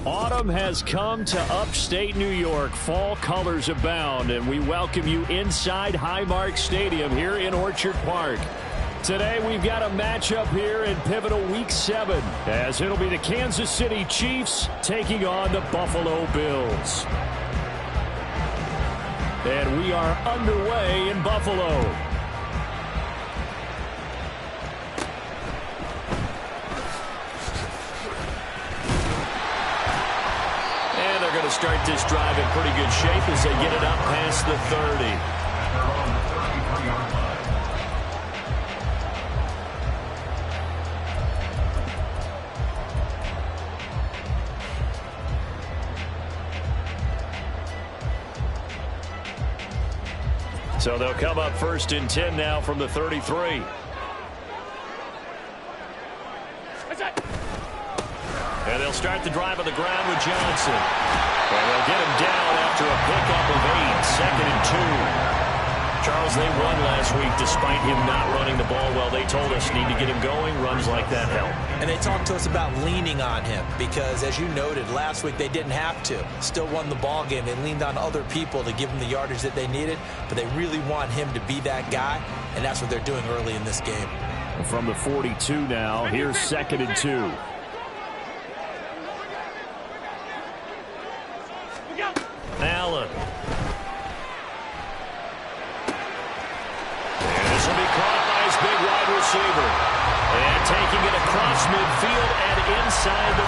Autumn has come to upstate New York. Fall colors abound, and we welcome you inside Highmark Stadium here in Orchard Park. Today we've got a matchup here in pivotal Week 7, as it'll be the Kansas City Chiefs taking on the Buffalo Bills. And we are underway in Buffalo. They're going to start this drive in pretty good shape as they get it up past the 30. So they'll come up 1st and 10 now from the 33. And they'll start the drive on the ground with Johnson. And they'll get him down after a pickup of 8, 2nd and 2. Charles, they won last week despite him not running the ball well. They told us need to get him going. Runs like that help. And they talked to us about leaning on him because, as you noted, last week they didn't have to. Still won the ball game. They leaned on other people to give them the yardage that they needed, but they really want him to be that guy, and that's what they're doing early in this game. From the 42 now, here's 2nd and 2. Allen. And this will be caught by his big wide receiver. And taking it across midfield and inside the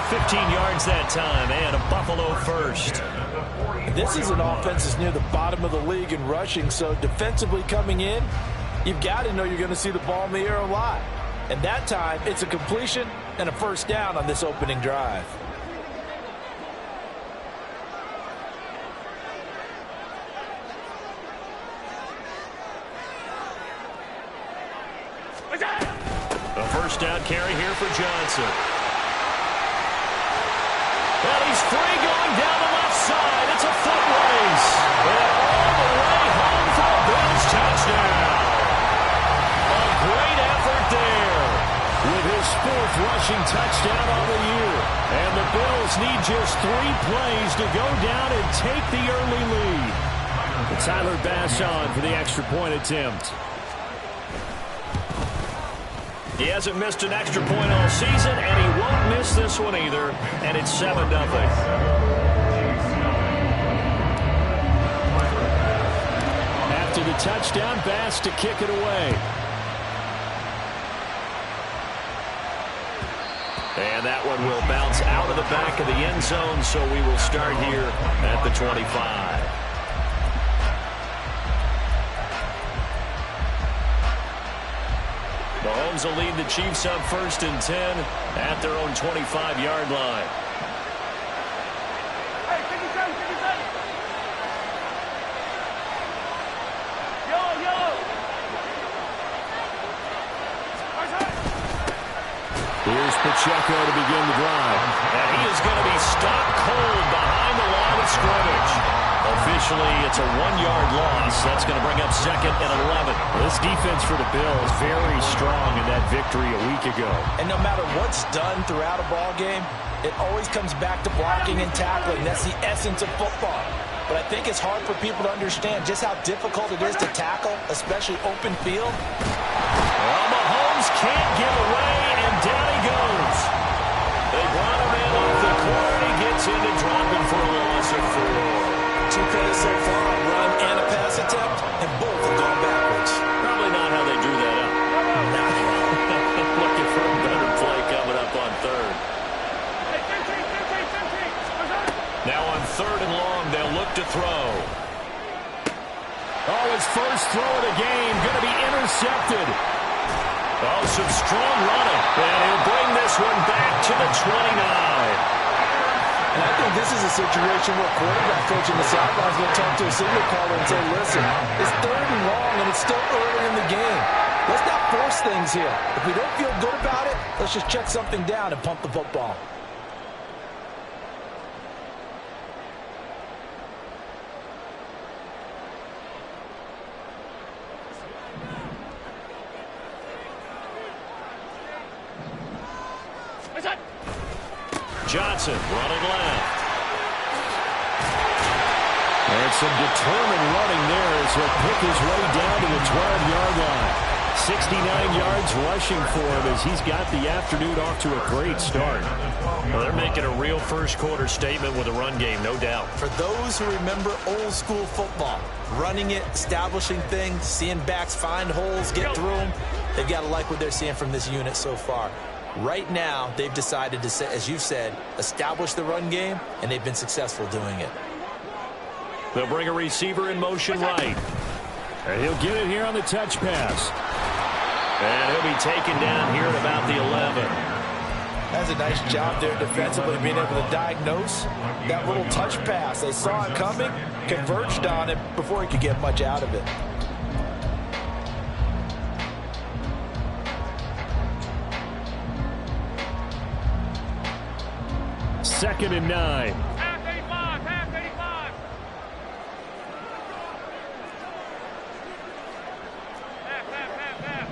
45. 15 yards that time, and a Buffalo first. This is an offense that's near the bottom of the league in rushing, so defensively coming in, you've got to know you're going to see the ball in the air a lot. And that time, it's a completion and a first down on this opening drive. A first down carry here for Johnson. Well, he's free going down the left side. It's a foot race. And all the way home for a Bills touchdown. A great effort there with his 4th rushing touchdown on the year. And the Bills need just 3 plays to go down and take the early lead. Tyler Bass on for the extra point attempt. He hasn't missed an extra point all season, and he won't miss this one either, and it's 7-0. After the touchdown, Bass to kick it away. And that one will bounce out of the back of the end zone, so we will start here at the 25. Mahomes will lead the Chiefs up 1st and 10 at their own 25-yard line. Here's Pacheco to begin the drive. And he is going to be stopped cold behind the line of scrimmage. Officially, it's a 1-yard loss. That's going to bring up 2nd and 11. This defense for the Bills very strong in that victory a week ago. And no matter what's done throughout a ball game, it always comes back to blocking and tackling. That's the essence of football. But I think it's hard for people to understand just how difficult it is to tackle, especially open field. Well, Mahomes can't get away, and down he goes. They brought him in off the court. He gets in to drop him for a loss of 4. 2 plays so far, a run and a pass attempt, and both have gone backwards. Probably not how they drew that up. Looking for a better play coming up on 3rd. Now on 3rd and long, they'll look to throw. Oh, his first throw of the game, going to be intercepted. Oh, some strong running. And he'll bring this one back to the 29. And I think this is a situation where quarterback coach in the sideline is going to talk to a signal caller and say, listen, it's 3rd and long, and it's still early in the game. Let's not force things here. If we don't feel good about it, let's just check something down and pump the football. Johnson running left. And some determined running there as he'll pick his way down to the 12-yard line. 69 yards rushing for him as he's got the afternoon off to a great start. Well, they're making a real first-quarter statement with a run game, no doubt. For those who remember old-school football, running it, establishing things, seeing backs find holes, get through them, they've got to like what they're seeing from this unit so far. Right now, they've decided to, as you said, establish the run game, and they've been successful doing it. They'll bring a receiver in motion right. And he'll get it here on the touch pass. And he'll be taken down here at about the 11. That's a nice job there defensively, being able to diagnose that little touch pass. They saw it coming, converged on it before he could get much out of it. Second and 9. Half 85, half 85. Half.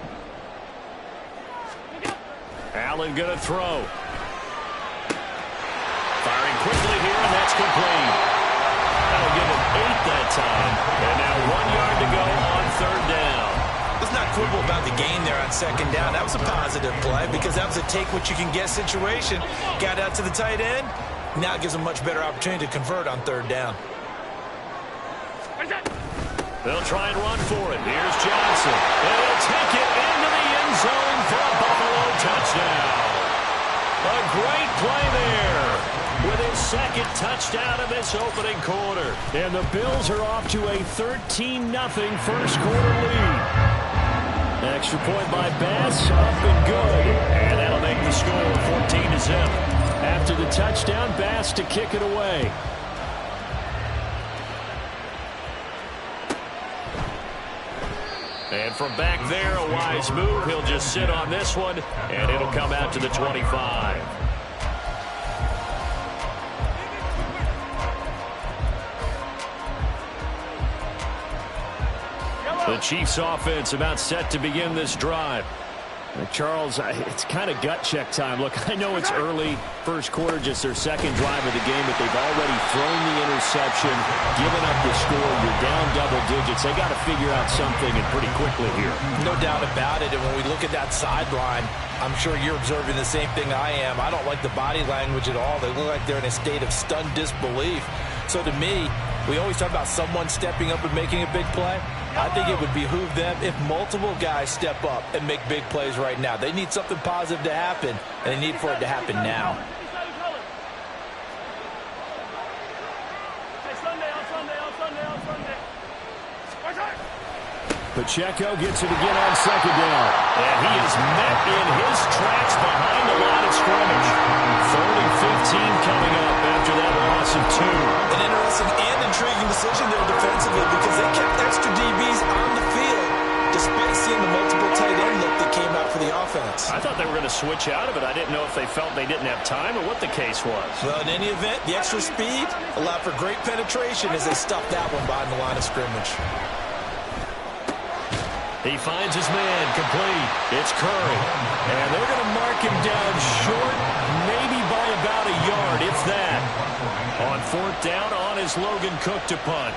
Allen going to throw. Firing quickly here, and that's complete. That'll give him 8 that time. And now 1 yard to go on 3rd down. Let's not quibble about the gain there on 2nd down. That was a positive play because that was a take-what-you-can-get situation. Got out to the tight end. Now it gives them much better opportunity to convert on 3rd down. They'll try and run for it. Here's Johnson. And he'll take it into the end zone for a Buffalo touchdown. A great play there with his 2nd touchdown of this opening quarter. And the Bills are off to a 13-0 first-quarter lead. Extra point by Bass, up and good. And that'll make the score 14-0. After the touchdown, Bass to kick it away. And from back there, a wise move. He'll just sit on this one, and it'll come out to the 25. The Chiefs offense about set to begin this drive. Charles, it's kind of gut check time. Look, I know it's early, first quarter, just their 2nd drive of the game, but they've already thrown the interception, given up the score. You're down double digits. They got to figure out something, and pretty quickly here. No doubt about it. And when we look at that sideline, I'm sure you're observing the same thing I am. I don't like the body language at all. They look like they're in a state of stunned disbelief. So to me, we always talk about someone stepping up and making a big play. I think it would behoove them if multiple guys step up and make big plays right now. They need something positive to happen, and they need for it to happen now. Pacheco gets it again on 2nd down. And he is met in his tracks behind the line of scrimmage. 3rd and 15 coming up after that loss of 2. An interesting and intriguing decision there defensively because they kept extra DBs on the field despite seeing the multiple tight end look that came out for the offense. I thought they were going to switch out of it. I didn't know if they felt they didn't have time or what the case was. Well, in any event, the extra speed allowed for great penetration as they stuffed that one behind the line of scrimmage. He finds his man complete. It's Curry. And they're going to mark him down short, maybe by about a yard, if that. On 4th down, on is Logan Cook to punt.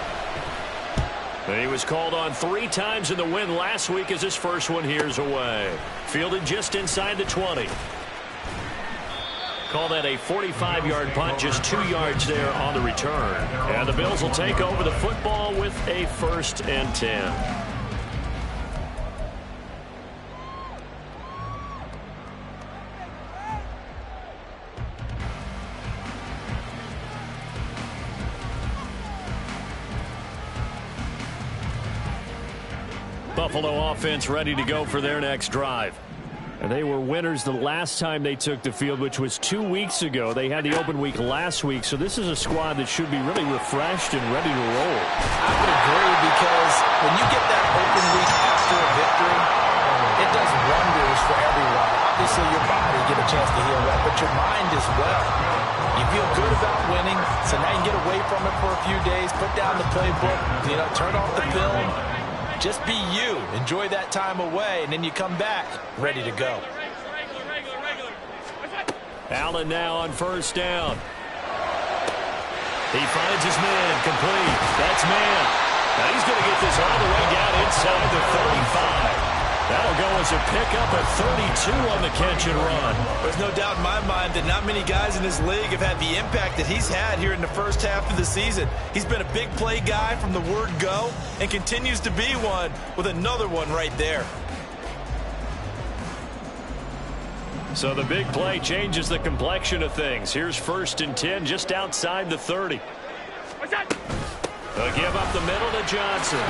And he was called on 3 times in the win last week as his first one here's away. Fielded just inside the 20. Call that a 45-yard punt, just 2 yards there on the return. And the Bills will take over the football with a 1st and 10. Buffalo offense ready to go for their next drive. And they were winners the last time they took the field, which was 2 weeks ago. They had the open week last week, so this is a squad that should be really refreshed and ready to roll. I would agree, because when you get that open week after a victory, it does wonders for everyone. Obviously, your body get a chance to heal up, but your mind as well. You feel good about winning, so now you can get away from it for a few days, put down the playbook, turn off the film. Just be you. Enjoy that time away, and then you come back ready to go. Allen now on first down. He finds his man, complete. That's man. Now he's going to get this all the way down inside the 35. That'll go as a pickup at 32 on the catch and run. There's no doubt in my mind that not many guys in this league have had the impact that he's had here in the first half of the season. He's been a big play guy from the word go and continues to be one with another one right there. So the big play changes the complexion of things. Here's 1st and 10 just outside the 30. They'll give up the middle to Johnson.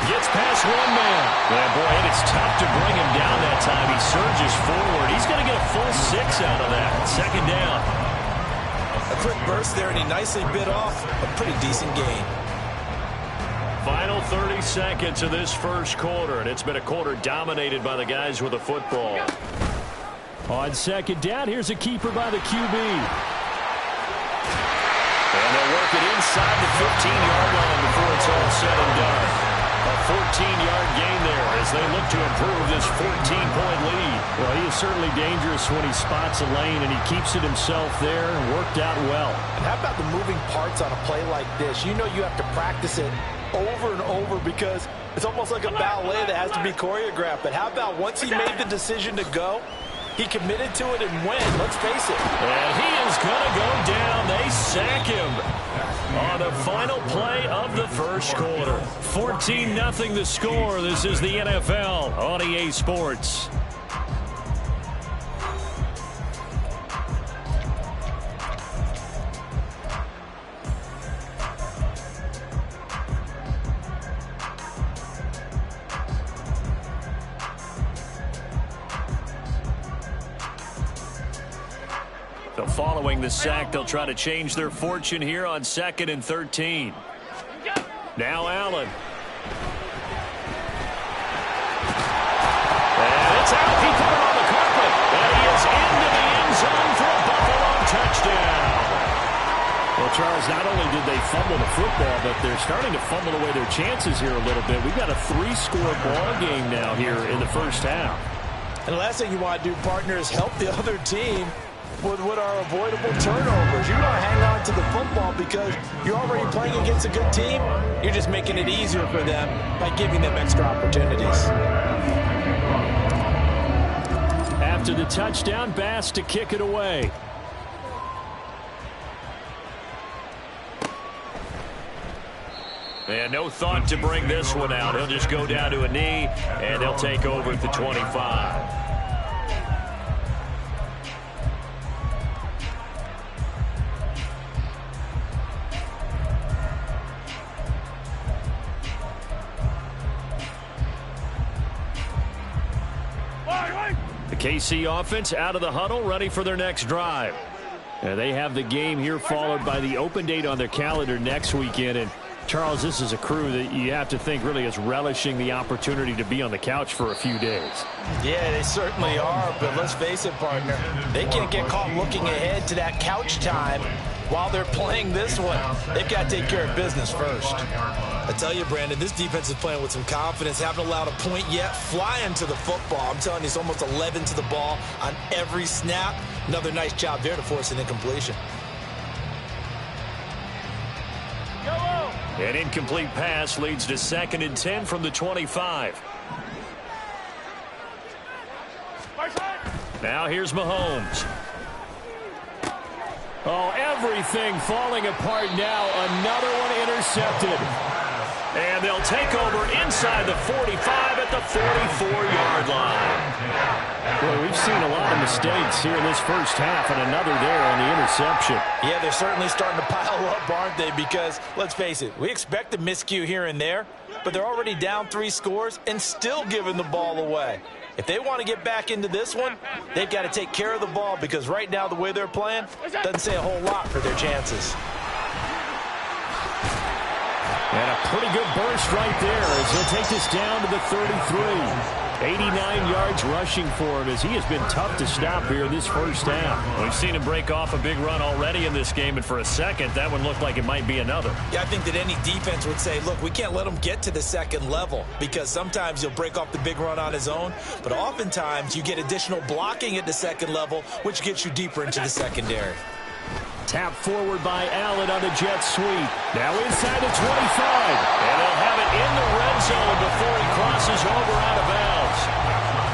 Gets past one man. Yeah, boy, and it's tough to bring him down that time. He surges forward. He's going to get a full 6 out of that. 2nd down. A quick burst there, and he nicely bit off a pretty decent gain. Final 30 seconds of this first quarter, and it's been a quarter dominated by the guys with the football. On 2nd down, here's a keeper by the QB. And they'll work it inside the 15-yard line before it's all said and done. A 14-yard gain there as they look to improve this 14-point lead. Well, he is certainly dangerous when he spots a lane, and he keeps it himself there and worked out well. And how about the moving parts on a play like this? You know you have to practice it over and over because it's almost like a ballet that has to be choreographed. But how about once he made the decision to go, he committed to it and went. Let's face it. And he is going to go down. They sack him on the final play of the first quarter. 14-0 the score. This is the NFL on EA Sports. So following the sack, they'll try to change their fortune here on 2nd and 13. Now Allen. And it's out. He put it on the carpet. And he is into the end zone for a Buffalo touchdown. Well, Charles, not only did they fumble the football, but they're starting to fumble away their chances here a little bit. We've got a 3-score ball game now here in the first half. And the last thing you want to do, partner, is help the other team with what are avoidable turnovers. You want to hang on to the football because you're already playing against a good team. You're just making it easier for them by giving them extra opportunities. After the touchdown, Bass to kick it away. And no thought to bring this one out. He'll just go down to a knee, and they'll take over at the 25. KC offense out of the huddle, ready for their next drive. And they have the game here followed by the open date on their calendar next weekend. And Charles, this is a crew that you have to think really is relishing the opportunity to be on the couch for a few days. Yeah, they certainly are, but let's face it, partner, they can't get caught looking ahead to that couch time while they're playing this one. They've got to take care of business first. I tell you, Brandon, this defense is playing with some confidence. Haven't allowed a point yet. Flying to the football. I'm telling you, it's almost 11 to the ball on every snap. Another nice job there to force an incompletion. An incomplete pass leads to 2nd and 10 from the 25. Now here's Mahomes. Oh, everything falling apart now. Another one intercepted. And they'll take over inside the 45 at the 44-yard line. Well, we've seen a lot of mistakes here in this first half, and another there on the interception. Yeah, they're certainly starting to pile up, aren't they? Because, let's face it, we expect a miscue here and there, but they're already down 3 scores and still giving the ball away. If they want to get back into this one, they've got to take care of the ball because right now the way they're playing doesn't say a whole lot for their chances. And a pretty good burst right there as he'll take this down to the 33. 89 yards rushing for him as he has been tough to stop here in this first half. We've seen him break off a big run already in this game, and for a second, that one looked like it might be another. Yeah, I think that any defense would say, look, we can't let him get to the second level because sometimes he'll break off the big run on his own, but oftentimes you get additional blocking at the second level, which gets you deeper into the secondary. Tap forward by Allen on the jet sweep. Now inside the 25. And they'll have it in the red zone before he crosses over out of bounds.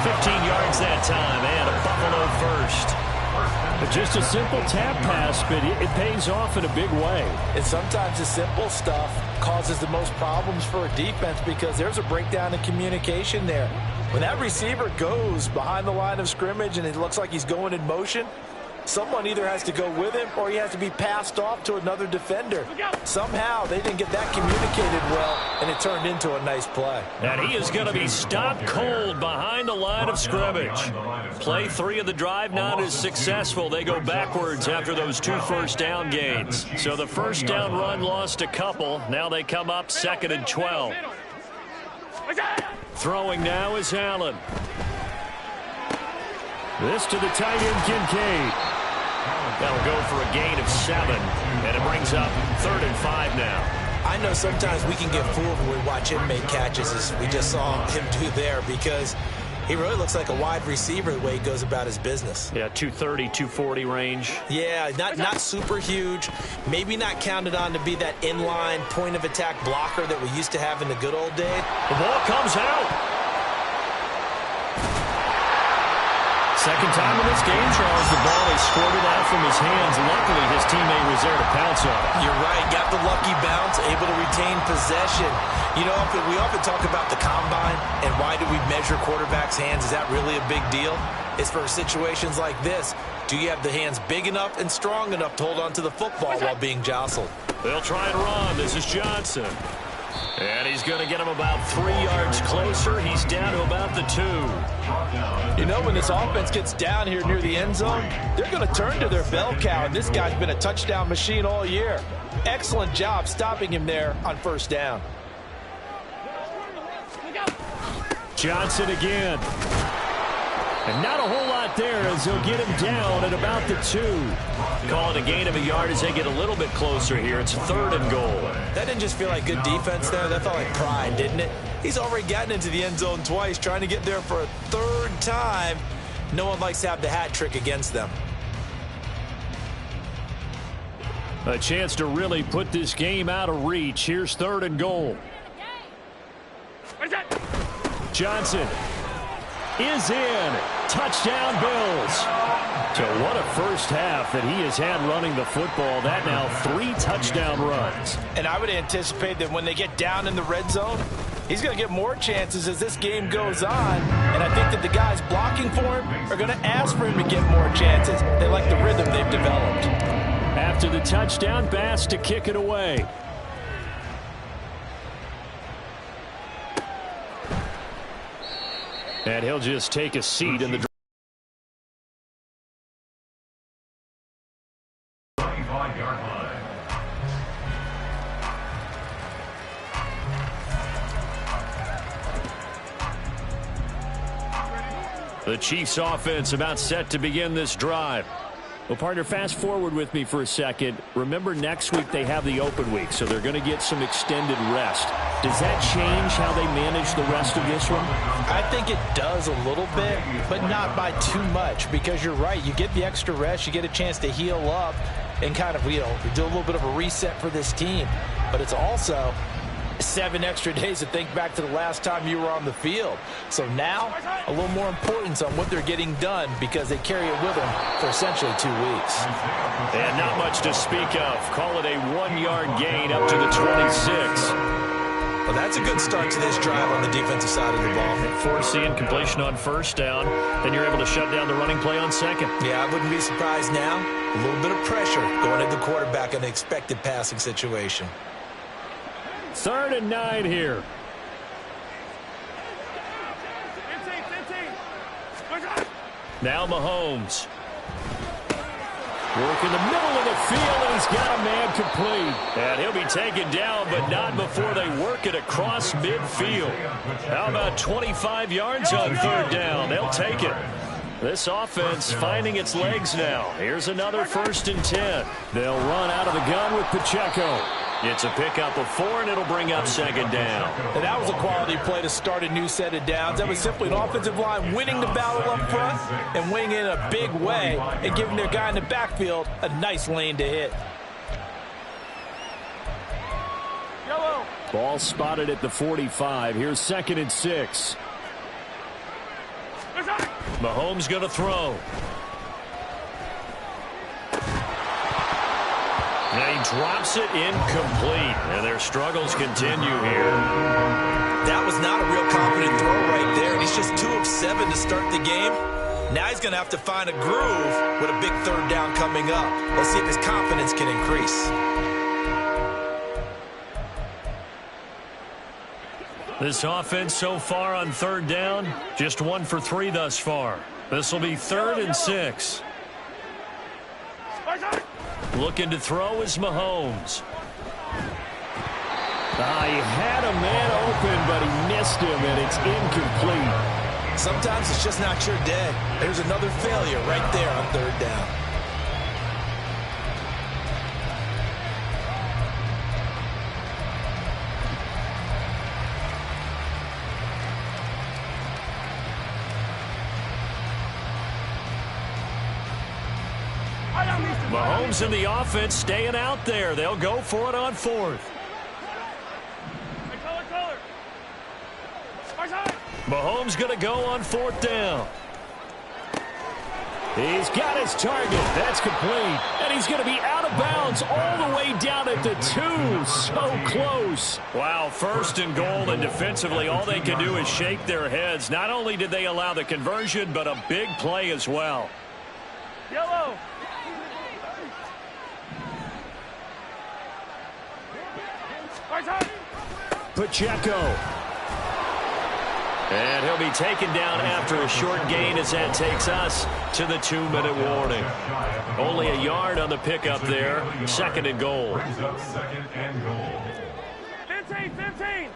15 yards that time and a Buffalo first. But just a simple tap pass, but it pays off in a big way. And sometimes the simple stuff causes the most problems for a defense because there's a breakdown in communication there. When that receiver goes behind the line of scrimmage and it looks like he's going in motion, someone either has to go with him or he has to be passed off to another defender. Somehow they didn't get that communicated well, and it turned into a nice play. And he is going to be stopped cold behind the line of scrimmage. Play 3 of the drive not as successful. They go backwards after those 2 first down gains. So the first down run lost a couple. Now they come up 2nd and 12. Throwing now is Allen. This to the tight end, Kincaid. That'll go for a gain of 7, and it brings up 3rd and 5 now. I know sometimes we can get fooled when we watch him make catches, as we just saw him do there, because he really looks like a wide receiver the way he goes about his business. Yeah, 230, 240 range. Yeah, not super huge. Maybe not counted on to be that inline point-of-attack blocker that we used to have in the good old days. The ball comes out. Second time in this game, Charles, the ball is squirted out from his hands. Luckily, his teammate was there to pounce on it. You're right. Got the lucky bounce, able to retain possession. You know, we often talk about the combine and why do we measure quarterbacks' hands. Is that really a big deal? It's for situations like this. Do you have the hands big enough and strong enough to hold on to the football while being jostled? They'll try and run. This is Johnson. And he's going to get him about 3 yards closer. He's down to about the 2. You know, when this offense gets down here near the end zone, they're going to turn to their bell cow, and this guy's been a touchdown machine all year. Excellent job stopping him there on first down. Johnson again. And not a whole lot there as he'll get him down at about the 2. Call it a gain of a yard as they get a little bit closer here. It's 3rd and goal. That didn't just feel like good defense there. That felt like pride, didn't it? He's already gotten into the end zone twice, trying to get there for a 3rd time. No one likes to have the hat trick against them. A chance to really put this game out of reach. Here's 3rd and goal. Johnson is in. Touchdown, Bills. So what a first half that he has had running the football. That now 3 touchdown runs. And I would anticipate that when they get down in the red zone, he's going to get more chances as this game goes on. And I think that the guys blocking for him are going to ask for him to get more chances. They like the rhythm they've developed. After the touchdown, Bass to kick it away. And he'll just take a seat in the The Chiefs offense about set to begin this drive. Well, partner, fast forward with me for a second. Remember, next week they have the open week, so they're going to get some extended rest. Does that change how they manage the rest of this one? I think it does a little bit, but not by too much, because you're right. You get the extra rest. You get a chance to heal up and kind of, do a little bit of a reset for this team. But it's also 7 extra days to think back to the last time you were on the field. So now, a little more importance on what they're getting done because they carry it with them for essentially 2 weeks. And not much to speak of. Call it a 1-yard gain up to the 26. Well, that's a good start to this drive on the defensive side of the ball. Forcing completion on first down. Then you're able to shut down the running play on second. Yeah, I wouldn't be surprised now. A little bit of pressure going at the quarterback in an expected passing situation. 3rd and 9 here. Now Mahomes. Work in the middle of the field, and he's got a man complete. And he'll be taken down, but not before they work it across midfield. How about 25 yards on third down? They'll take it. This offense finding its legs now. Here's another 1st and 10. They'll run out of the gun with Pacheco. It's a pickup of 4, and it'll bring up 2nd down. And that was a quality play to start a new set of downs. That was simply an offensive line winning the battle up front and winning in a big way and giving their guy in the backfield a nice lane to hit. Yellow. Ball spotted at the 45. Here's 2nd and 6. Mahomes going to throw. Now he drops it incomplete, and their struggles continue here. That was not a real confident throw right there, and he's just 2 of 7 to start the game. Now he's going to have to find a groove with a big 3rd down coming up. Let's see if his confidence can increase. This offense so far on 3rd down, just 1 for 3 thus far. This will be 3rd and 6. Looking to throw is Mahomes. He had a man open, but he missed him, and it's incomplete. Sometimes it's just not your day. There's another failure right there on 3rd down. Mahomes and the offense staying out there. They'll go for it on 4th. Mahomes going to go on 4th down. He's got his target. That's complete. And he's going to be out of bounds all the way down at the 2. So close. Wow, 1st and goal, and defensively all they can do is shake their heads. Not only did they allow the conversion, but a big play as well. Yellow. Pacheco. And he'll be taken down after a short gain as that takes us to the 2-minute warning. Only a yard on the pickup there. 2nd and goal. 15.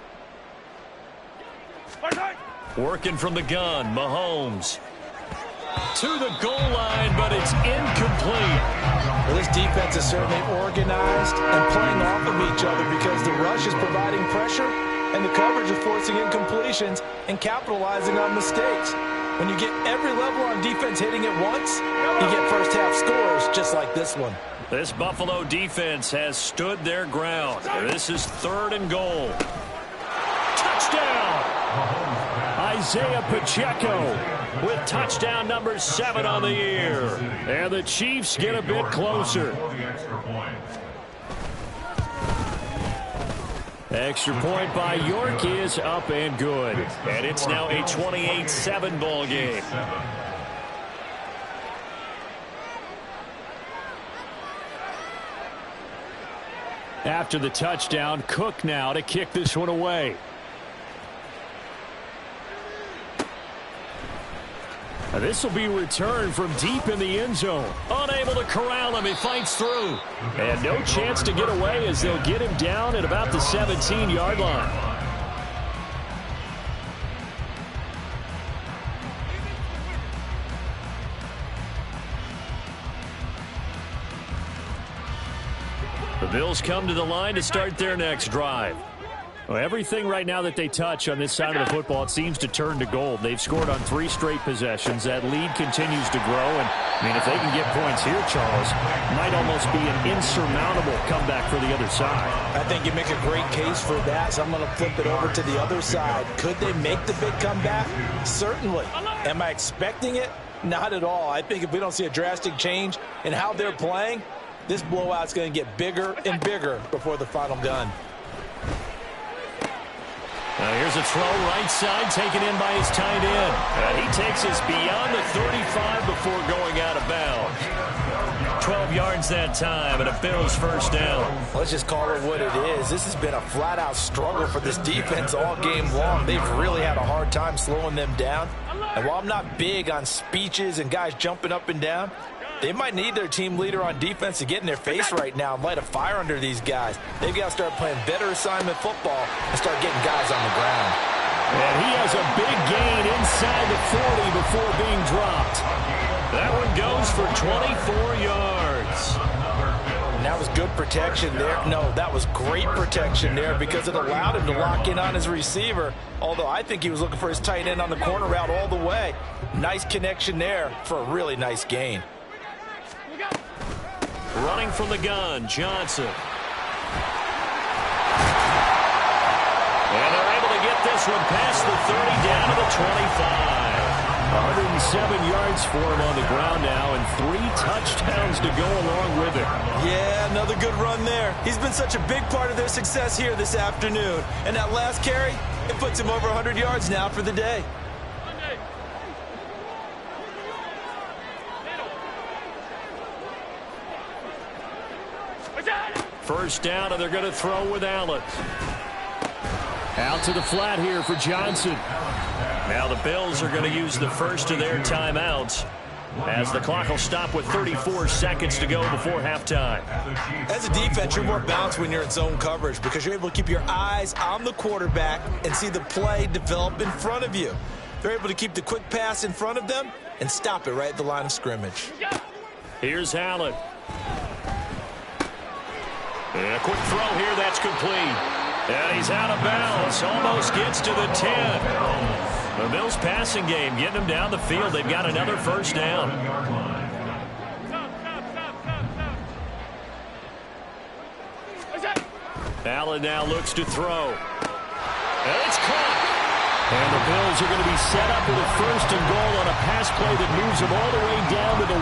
Working from the gun, Mahomes. To the goal line, but it's incomplete. Well, this defense is certainly organized and playing off of each other because the rush is providing pressure and the coverage is forcing incompletions and capitalizing on mistakes. When you get every level on defense hitting it once, you get first-half scores just like this one. This Buffalo defense has stood their ground. This is 3rd and goal. Touchdown! Isaiah Pacheco with touchdown number 7 on the year. And the Chiefs get a bit closer. Extra point by York is up and good. And it's now a 28-7 ball game. After the touchdown, Cook now to kick this one away. This will be returned from deep in the end zone. Unable to corral him. He fights through. And no chance to get away as they'll get him down at about the 17-yard line. The Bills come to the line to start their next drive. Well, everything right now that they touch on this side of the football, it seems to turn to gold. They've scored on 3 straight possessions. That lead continues to grow. And, I mean, if they can get points here, Charles, might almost be an insurmountable comeback for the other side. I think you make a great case for that, so I'm going to flip it over to the other side. Could they make the big comeback? Certainly. Am I expecting it? Not at all. I think if we don't see a drastic change in how they're playing, this blowout's going to get bigger and bigger before the final gun. Now here's a throw right side taken in by his tight end. And he takes us beyond the 35 before going out of bounds. 12 yards that time, and a Bills first down. Let's just call it what it is. This has been a flat-out struggle for this defense all game long. They've really had a hard time slowing them down. And while I'm not big on speeches and guys jumping up and down, they might need their team leader on defense to get in their face right now and light a fire under these guys. They've got to start playing better assignment football and start getting guys on the ground. And he has a big gain inside the 40 before being dropped. That one goes for 24 yards. And that was good protection there. No, that was great protection there because it allowed him to lock in on his receiver, although I think he was looking for his tight end on the corner route all the way. Nice connection there for a really nice gain. Running from the gun, Johnson. And they're able to get this one past the 30 down to the 25. 107 yards for him on the ground now and 3 touchdowns to go along with it. Yeah, another good run there. He's been such a big part of their success here this afternoon. And that last carry, it puts him over 100 yards now for the day. First down, and they're going to throw with Allen. Out to the flat here for Johnson. Now the Bills are going to use the first of their timeouts as the clock will stop with 34 seconds to go before halftime. As a defense, you're more balanced when you're in zone coverage because you're able to keep your eyes on the quarterback and see the play develop in front of you. They're able to keep the quick pass in front of them and stop it right at the line of scrimmage. Here's Allen. And a quick throw here, that's complete. And he's out of bounds, almost gets to the 10. The Bills passing game getting them down the field. They've got another first down. Allen now looks to throw. And it's caught. And the Bills are going to be set up with a first and goal on a pass play that moves them all the way down to the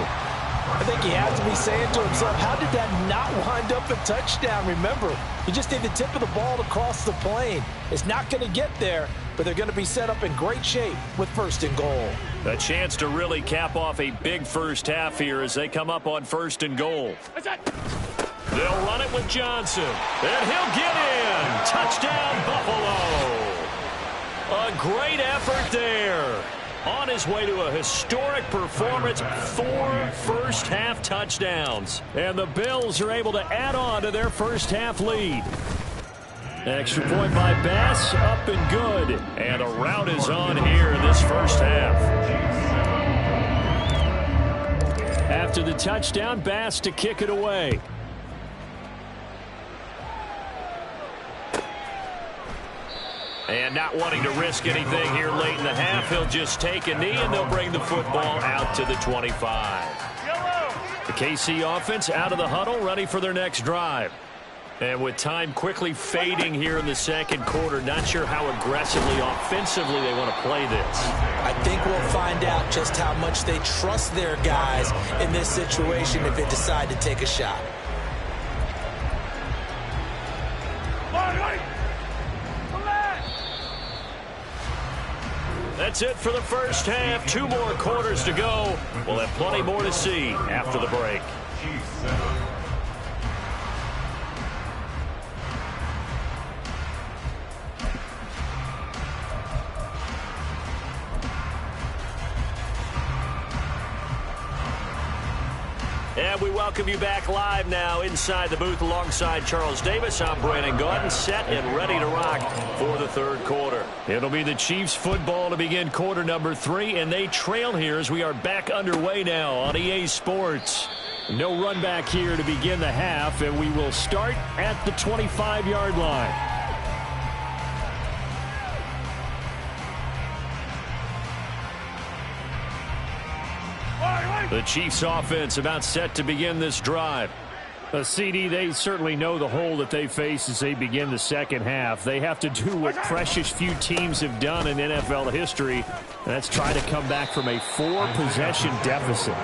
1. I think he has to be saying to himself, how did that not wind up a touchdown? Remember, he just did the tip of the ball across the plane. It's not going to get there, but they're going to be set up in great shape with first and goal. A chance to really cap off a big first half here as they come up on first and goal. They'll run it with Johnson, and he'll get in. Touchdown, Buffalo. A great effort there. On his way to a historic performance, 4 first-half touchdowns. And the Bills are able to add on to their first-half lead. Extra point by Bass, up and good. And a rout is on here in this first half. After the touchdown, Bass to kick it away. And not wanting to risk anything here late in the half, he'll just take a knee, and they'll bring the football out to the 25. The KC offense out of the huddle, ready for their next drive. And with time quickly fading here in the second quarter, not sure how aggressively, offensively they want to play this. I think we'll find out just how much they trust their guys in this situation if they decide to take a shot. That's it for the first half. 2 more quarters to go. We'll have plenty more to see after the break. And we welcome you back live now inside the booth alongside Charles Davis. I'm Brandon Gaudin, set and ready to rock for the third quarter. It'll be the Chiefs football to begin quarter number 3, and they trail here as we are back underway now on EA Sports. No run back here to begin the half, and we will start at the 25-yard line. The Chiefs offense about set to begin this drive. CD, they certainly know the hole that they face as they begin the second half. They have to do what precious few teams have done in NFL history, and that's try to come back from a 4-possession deficit.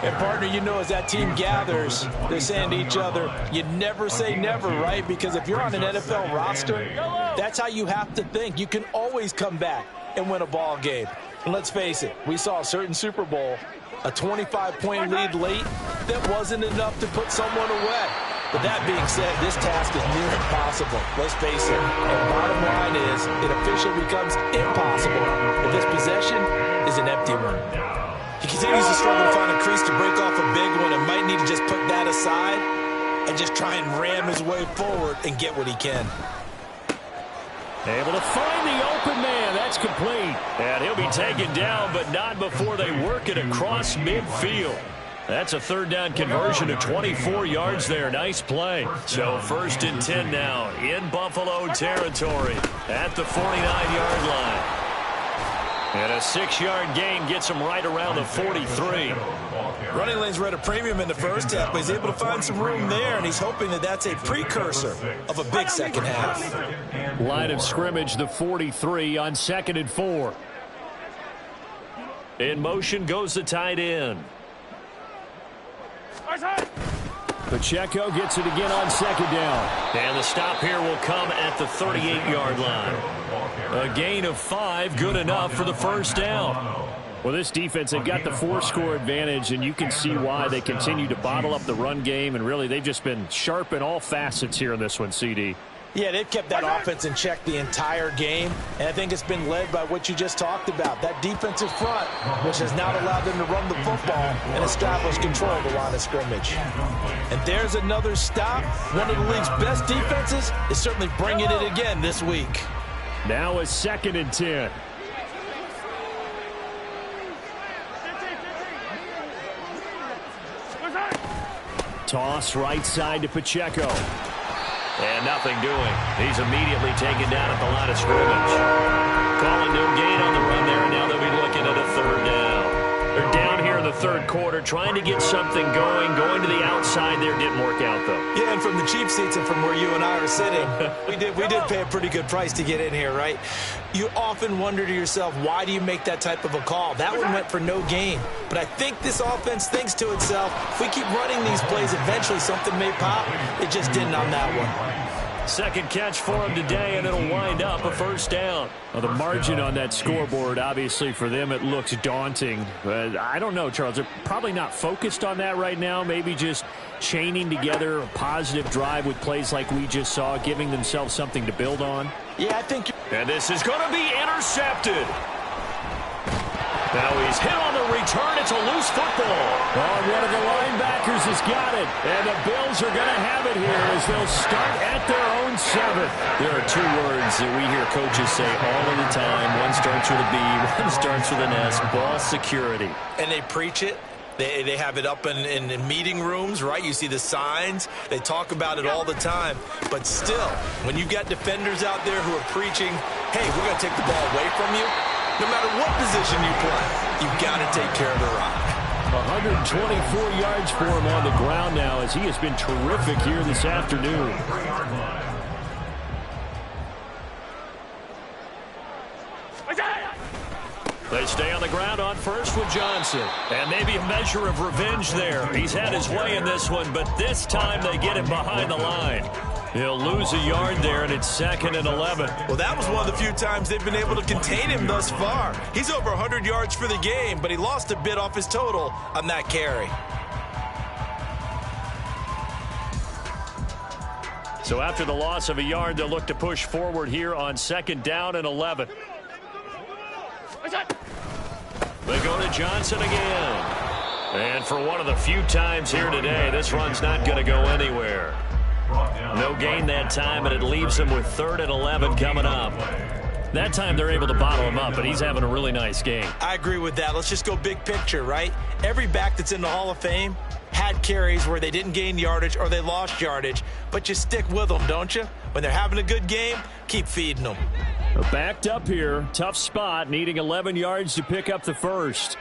And, partner, you know, as that team gathers, they're saying to each other, you never say never, right? Because if you're on an NFL roster, that's how you have to think. You can always come back and win a ball game. And let's face it, we saw a certain Super Bowl, a 25-point lead late, that wasn't enough to put someone away. But that being said, this task is near impossible. Let's face it. And bottom line is, it officially becomes impossible if this possession is an empty one. He continues to struggle to find a crease to break off a big one and might need to just put that aside and just try and ram his way forward and get what he can. Able to find the open man. That's complete. And he'll be taken down, but not before they work it across midfield. That's a third down conversion of 24 yards there. Nice play. So 1st and 10 now in Buffalo territory at the 49-yard line. And a 6-yard gain gets him right around the 43. Running lanes were at a premium in the first half, but he's able to find some room there, and he's hoping that that's a precursor of a big second half. Line of scrimmage, the 43 on 2nd and 4. In motion goes the tight end. Pacheco gets it again on 2nd down. And the stop here will come at the 38-yard line. A gain of 5, good enough for the 1st down. Well, this defense, they've got the 4-score advantage, and you can see why they continue to bottle up the run game, and really they've just been sharp in all facets here in this one, CD. Yeah, they've kept that offense in check the entire game, and I think it's been led by what you just talked about, that defensive front, which has now allowed them to run the football and establish control of the line of scrimmage. And there's another stop. One of the league's best defenses is certainly bringing it again this week. Now a 2nd and 10. Toss right side to Pacheco. And nothing doing. He's immediately taken down at the line of scrimmage. Calling no gain on the run there, and now they'll be looking at a 3rd down. They're down here in the 3rd quarter, trying to get something going to the outside there. Didn't work out, though. Yeah, and from the cheap seats and from where you and I are sitting, we did pay a pretty good price to get in here, right? You often wonder to yourself, why do you make that type of a call? That one went for no gain. But I think this offense thinks to itself, if we keep running these plays, eventually something may pop. It just didn't on that one. 2nd catch for him today, and it'll wind up a 1st down. Well, the margin on that scoreboard, obviously, for them, it looks daunting. But I don't know, Charles. They're probably not focused on that right now. Maybe just chaining together a positive drive with plays like we just saw, giving themselves something to build on. Yeah, I think. And this is going to be intercepted. Now he's hit on the return. It's a loose football. Oh, one of the linebackers has got it. And the Bills are going to have it here as they'll start at their own 7. There are 2 words that we hear coaches say all of the time. One starts with a B, one starts with an S. Ball security. And they preach it. They have it up in meeting rooms, right? You see the signs. They talk about it all the time. But still, when you've got defenders out there who are preaching, hey, we're going to take the ball away from you, no matter what position you play, you've got to take care of the rock. 124 yards for him on the ground now as he has been terrific here this afternoon. They stay on the ground on first with Johnson. And maybe a measure of revenge there. He's had his way in this one, but this time they get him behind the line. He'll lose a yard there, and it's 2nd and 11. Well, that was one of the few times they've been able to contain him thus far. He's over 100 yards for the game, but he lost a bit off his total on that carry. So after the loss of a yard, they'll look to push forward here on 2nd down and 11. They go to Johnson again. And for one of the few times here today, this run's not going to go anywhere. No gain that time, and it leaves him with 3rd and 11 coming up. That time they're able to bottle him up, but he's having a really nice game. I agree with that. Let's just go big picture, right? Every back that's in the Hall of Fame had carries where they didn't gain yardage or they lost yardage, but you stick with them, don't you? When they're having a good game, keep feeding them. Backed up here, tough spot, needing 11 yards to pick up the 1st.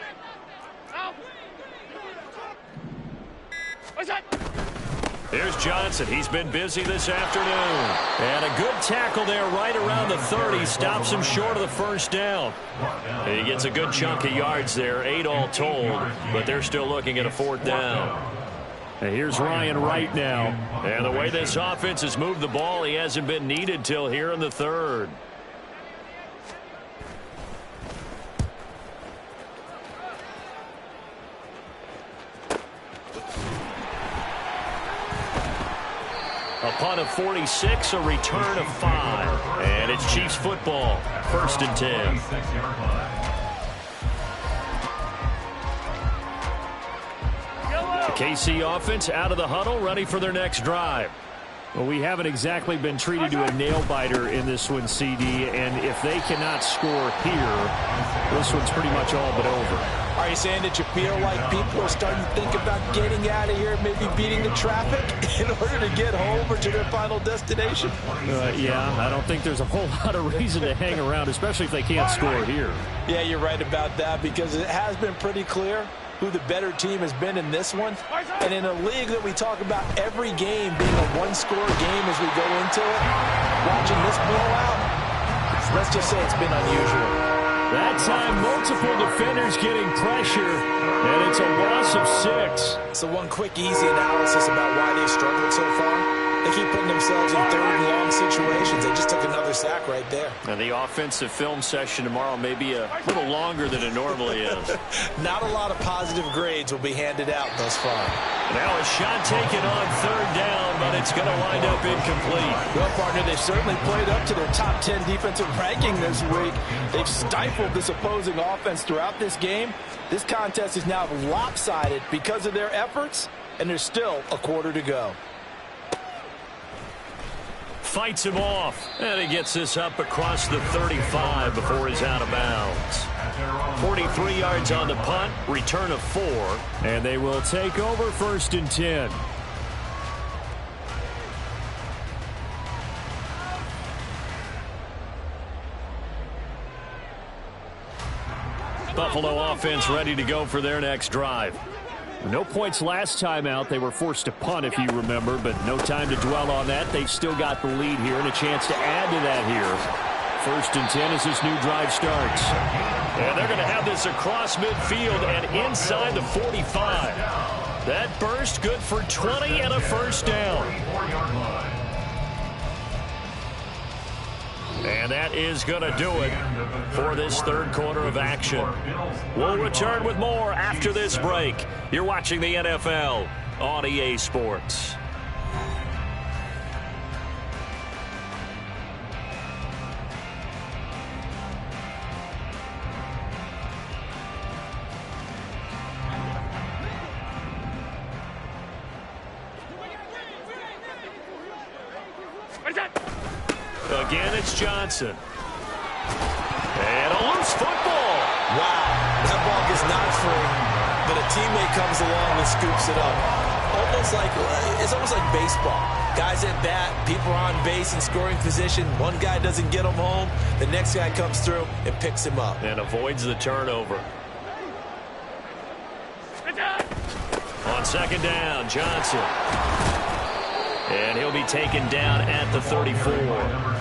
Here's Johnson. He's been busy this afternoon. And a good tackle there right around the 30. Stops him short of the 1st down. And he gets a good chunk of yards there, 8 all told, but they're still looking at a 4th down. And here's Ryan Wright now. And the way this offense has moved the ball, he hasn't been needed till here in the 3rd. punt of 46, a return of 5. And it's Chiefs football, 1st and 10. The KC offense out of the huddle, ready for their next drive. Well, we haven't exactly been treated to a nail-biter in this one, CD, and if they cannot score here, this one's pretty much all but over. Are you saying that you feel like people are starting to think about getting out of here, maybe beating the traffic in order to get home or to their final destination? Yeah, I don't think there's a whole lot of reason to hang around, especially if they can't score here. Yeah, you're right about that, because it has been pretty clear who the better team has been in this one. And in a league that we talk about every game being a one-score game as we go into it, watching this blowout, let's just say it's been unusual. That time, multiple defenders getting pressure, and it's a loss of 6. So one quick, easy analysis about why they've struggled so far. They keep putting themselves in 3rd and long situations. They just took another sack right there. And the offensive film session tomorrow may be a little longer than it normally is. Not a lot of positive grades will be handed out thus far. Now a shot taken on 3rd down, but it's going to wind up incomplete. Well, partner, they've certainly played up to their top 10 defensive ranking this week. They've stifled this opposing offense throughout this game. This contest is now lopsided because of their efforts, and there's still a quarter to go. Fights him off, and he gets this up across the 35 before he's out of bounds. 43 yards on the punt, return of 4, and they will take over 1st and 10. Buffalo offense ready to go for their next drive. No points last time out. They were forced to punt, if you remember, but no time to dwell on that. They've still got the lead here and a chance to add to that here. 1st and 10 as this new drive starts. And they're going to have this across midfield and inside the 45. That burst good for 20 and a 1st down. And that is going to do it for this 3rd quarter of action. We'll return with more after this break. You're watching the NFL on EA Sports. Again, it's Johnson. And a loose football. Wow, that ball gets knocked free, but a teammate comes along and scoops it up. It's almost like baseball. Guys at bat, people are on base in scoring position. One guy doesn't get him home. The next guy comes through and picks him up. And avoids the turnover. On 2nd down, Johnson. And he'll be taken down at the 34.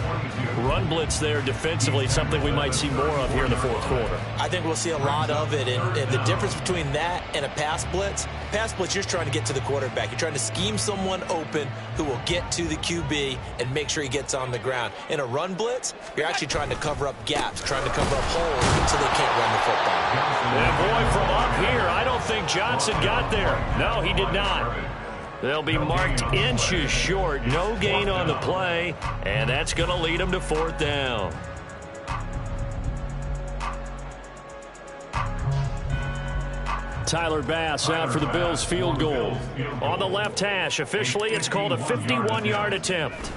Run blitz there defensively, something we might see more of here in the 4th quarter. I think we'll see a lot of it, and the difference between that and a pass blitz, you're just trying to get to the quarterback. You're trying to scheme someone open who will get to the QB and make sure he gets on the ground. In a run blitz, you're actually trying to cover up gaps, trying to cover up holes so they can't run the football. And boy, from up here, I don't think Johnson got there. No, he did not. They'll be marked inches short. No gain on the play, and that's going to lead them to 4th down. Tyler Bass out for the Bills field goal. On the left hash, officially, it's called a 51-yard attempt.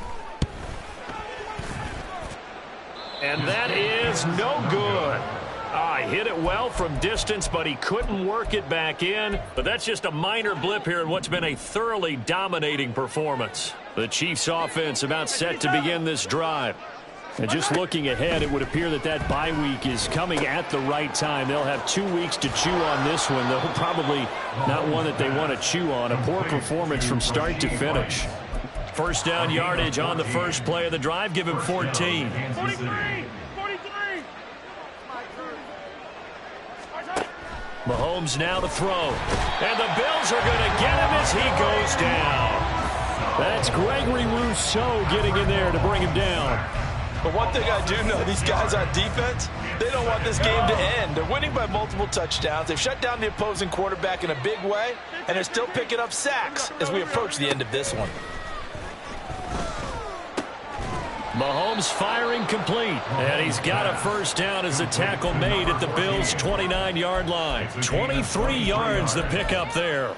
And that is no good. He hit it well from distance, but he couldn't work it back in. But that's just a minor blip here in what's been a thoroughly dominating performance. The Chiefs offense about set to begin this drive. And just looking ahead, it would appear that bye week is coming at the right time. They'll have 2 weeks to chew on this one, though probably not one that they want to chew on. A poor performance from start to finish. 1st down yardage on the first play of the drive. Give him 14. 43. Mahomes now to throw. And the Bills are going to get him as he goes down. That's Gregory Rousseau getting in there to bring him down. But one thing I do know, these guys on defense, they don't want this game to end. They're winning by multiple touchdowns. They've shut down the opposing quarterback in a big way, and they're still picking up sacks as we approach the end of this one. Mahomes firing complete. And he's got a first down as the tackle made at the Bills' 29-yard line. 23 yards the pickup there.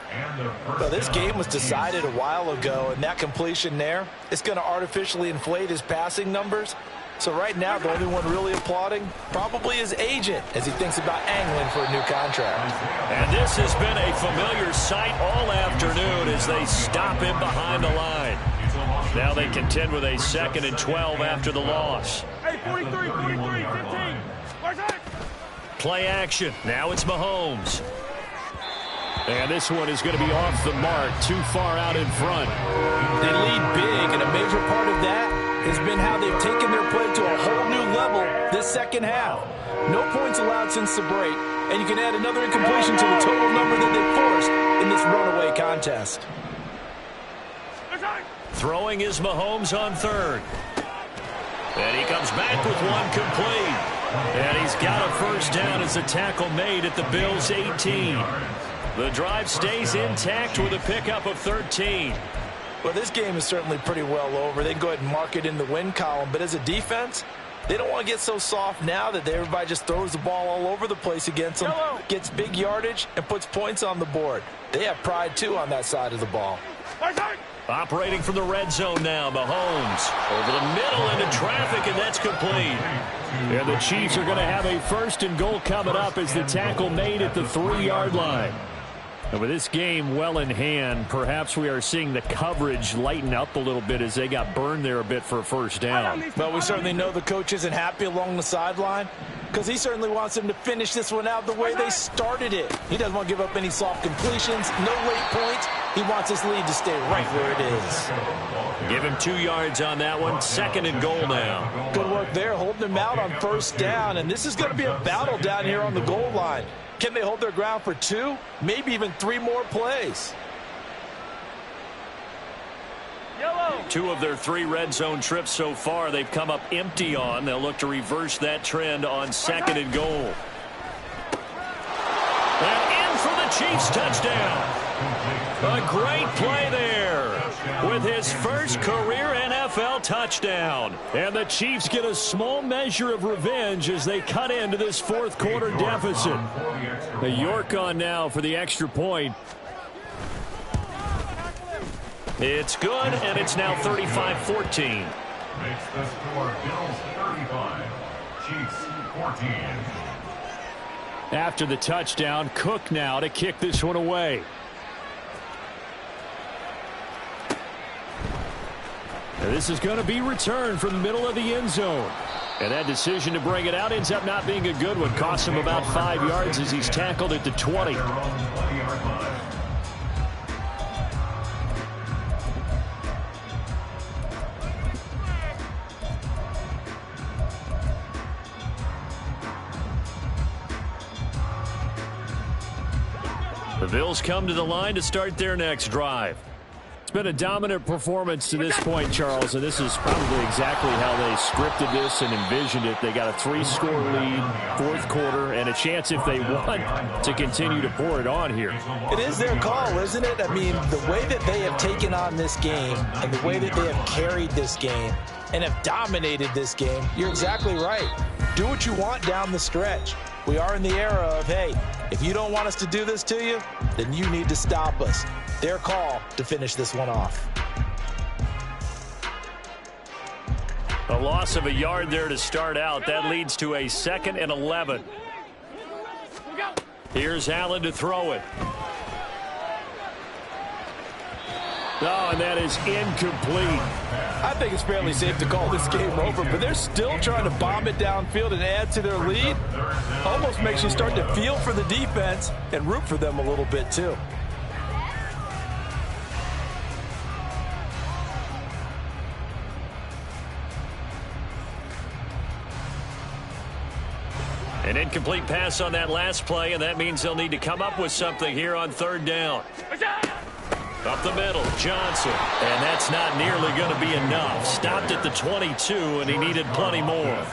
Well, this game was decided a while ago, and that completion there, it's going to artificially inflate his passing numbers. So right now, the only one really applauding probably his agent as he thinks about angling for a new contract. And this has been a familiar sight all afternoon as they stop him behind the line. Now they contend with a 2nd and 12 after the loss. Hey, 43, 15. Play action. Now it's Mahomes. And this one is going to be off the mark, too far out in front. They lead big, and a major part of that has been how they've taken their play to a whole new level this second half. No points allowed since the break, and you can add another incompletion to the total number that they forced in this runaway contest. Throwing is Mahomes on 3rd. And he comes back with one complete. And he's got a first down as the tackle made at the Bills' 18. The drive stays intact with a pickup of 13. Well, this game is certainly pretty well over. They can go ahead and mark it in the win column. But as a defense, they don't want to get so soft now that everybody just throws the ball all over the place against them, gets big yardage, and puts points on the board. They have pride, too, on that side of the ball. Operating from the red zone now, Mahomes. Over the middle into traffic, and that's complete. And the Chiefs are going to have a 1st and goal coming up as the tackle made at the 3-yard line. And with this game well in hand, perhaps we are seeing the coverage lighten up a little bit as they got burned there a bit for a first down. Well, we certainly know the coach isn't happy along the sideline because he certainly wants them to finish this one out the way they started it. He doesn't want to give up any soft completions, no late points. He wants this lead to stay right where it is. Give him 2 yards on that one. 2nd and goal now. Good work there, holding them out on first down. And this is going to be a battle down here on the goal line. Can they hold their ground for 2, maybe even 3 more plays? Yellow. 2 of their 3 red zone trips so far they've come up empty on. They'll look to reverse that trend on 2nd and goal. And in for the Chiefs touchdown. A great play there with his first career NFL touchdown. And the Chiefs get a small measure of revenge as they cut into this 4th quarter deficit. The York on now for the extra point. It's good, and it's now 35-14. Makes the score Bills 35, Chiefs 14. After the touchdown, Cook now to kick this one away. And this is going to be returned from the middle of the end zone. And that decision to bring it out ends up not being a good one. Costs him about 5 yards as he's tackled at the 20. The Bills come to the line to start their next drive. It's been a dominant performance to this point, Charles, and this is probably exactly how they scripted this and envisioned it. They got a 3-score lead, 4th quarter, and a chance if they want to continue to pour it on here. It is their call, isn't it? I mean, the way that they have taken on this game and the way that they have carried this game and have dominated this game, you're exactly right. Do what you want down the stretch. We are in the era of, hey, if you don't want us to do this to you, then you need to stop us. Their call to finish this one off. A loss of a yard there to start out. That leads to a 2nd and 11. Here's Allen to throw it. Oh, and that is incomplete. I think it's fairly safe to call this game over, but they're still trying to bomb it downfield and add to their lead. Almost makes you start to feel for the defense and root for them a little bit, too. An incomplete pass on that last play, and that means they'll need to come up with something here on 3rd down. Up the middle, Johnson. And that's not nearly going to be enough. Stopped at the 22, and he needed plenty more.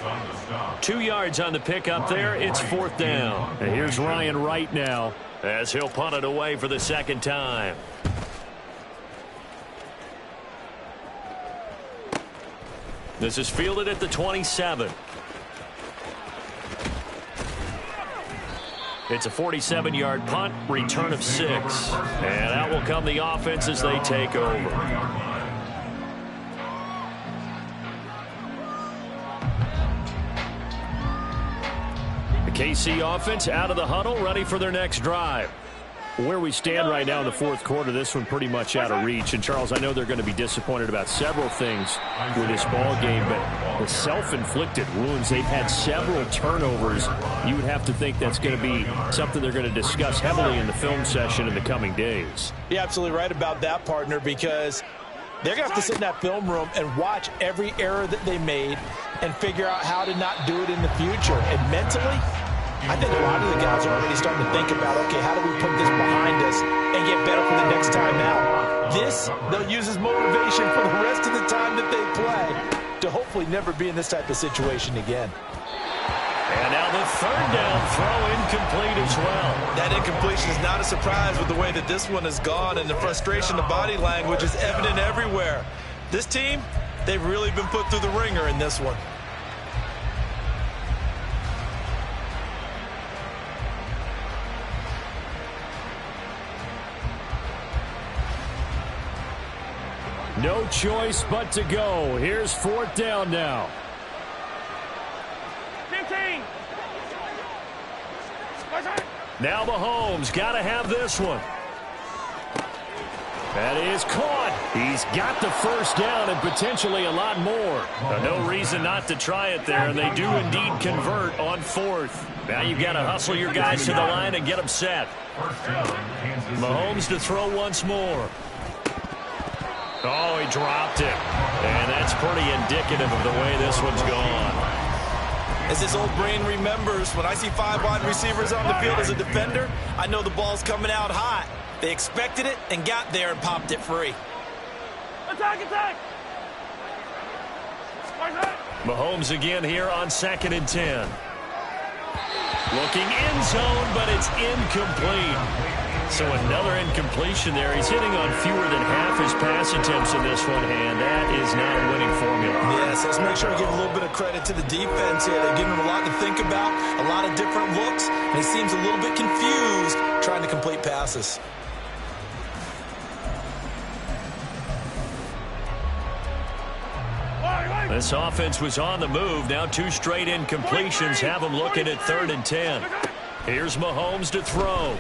2 yards on the pickup there. It's 4th down. And here's Ryan Wright now, as he'll punt it away for the 2nd time. This is fielded at the 27. It's a 47-yard punt, return of 6. And out will come the offense as they take over. KC offense out of the huddle, ready for their next drive. Where we stand right now in the fourth quarter, this one pretty much out of reach. And, Charles, I know they're going to be disappointed about several things with this ball game, but the self-inflicted wounds, they've had several turnovers. You would have to think that's going to be something they're going to discuss heavily in the film session in the coming days. You're absolutely right about that, partner, because they're going to have to sit in that film room and watch every error that they made and figure out how to not do it in the future. And mentally, I think a lot of the guys are already starting to think about, okay, how do we put this behind us and get better for the next time out? This, they'll use as motivation for the rest of the time that they play to hopefully never be in this type of situation again. And now the third down throw incomplete as well. That incompletion is not a surprise with the way that this one has gone, and the frustration, the body language is evident everywhere. This team, they've really been put through the ringer in this one. No choice but to go. Here's fourth down now. 15. Now Mahomes got to have this one. That is caught. He's got the first down and potentially a lot more. No reason not to try it there, and they do indeed convert on fourth. Now you've got to hustle your guys to the line and get them set. Mahomes to throw once more. Oh, he dropped it. And that's pretty indicative of the way this one's gone. As this old brain remembers, when I see 5 wide receivers on the field as a defender, I know the ball's coming out hot. They expected it and got there and popped it free. Attack, attack. Mahomes again here on 2nd and 10. Looking end zone, but it's incomplete. So another incompletion there. He's hitting on fewer than half his pass attempts in this one, and that is not a winning formula. Yes, let's make sure we give a little bit of credit to the defense here. They're giving him a lot to think about, a lot of different looks, and he seems a little bit confused trying to complete passes. This offense was on the move. Now 2 straight incompletions have them looking at 3rd and 10. Here's Mahomes to throw.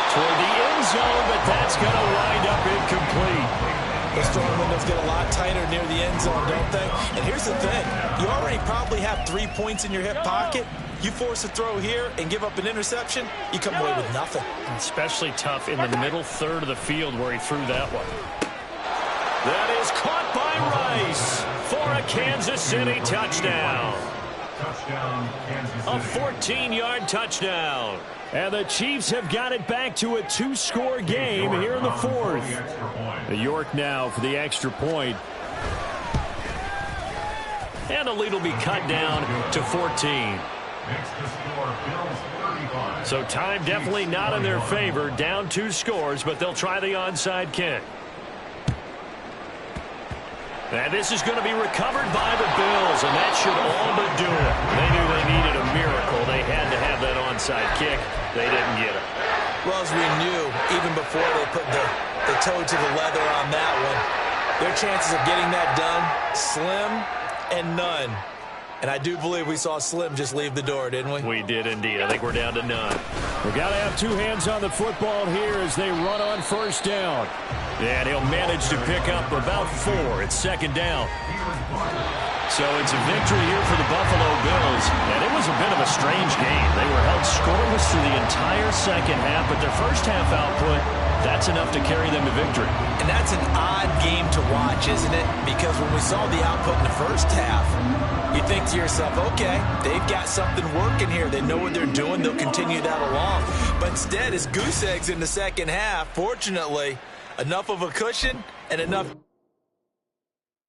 Toward the end zone, but that's going to wind up incomplete. The strong windows get a lot tighter near the end zone, don't they? And here's the thing. You already probably have 3 points in your hip pocket. You force a throw here and give up an interception, you come away with nothing. Especially tough in the middle third of the field where he threw that one. That is caught by Rice for a Kansas City touchdown. A 14-yard touchdown. And the Chiefs have got it back to a 2-score game here in the fourth. The York now for the extra point. And the lead will be cut down to 14. So time definitely not in their favor. Down 2 scores, but they'll try the onside kick. And this is going to be recovered by the Bills, and that should all but do it. They knew they needed a miracle. They had to have that onside kick. They didn't get it. Well, as we knew, even before they put the toe to the leather on that one, their chances of getting that done, slim and none. And I do believe we saw Slim just leave the door, didn't we? We did indeed. I think we're down to none. We've got to have 2 hands on the football here as they run on first down. And he'll manage to pick up about 4. It's 2nd down. So it's a victory here for the Buffalo Bills. And it was a bit of a strange game. They were held scoreless through the entire second half, but their first half output, that's enough to carry them to victory. And that's an odd game to watch, isn't it? Because when we saw the output in the first half, you think to yourself, okay, they've got something working here. They know what they're doing. They'll continue that along. But instead, it's goose eggs in the second half. Fortunately, enough of a cushion and enough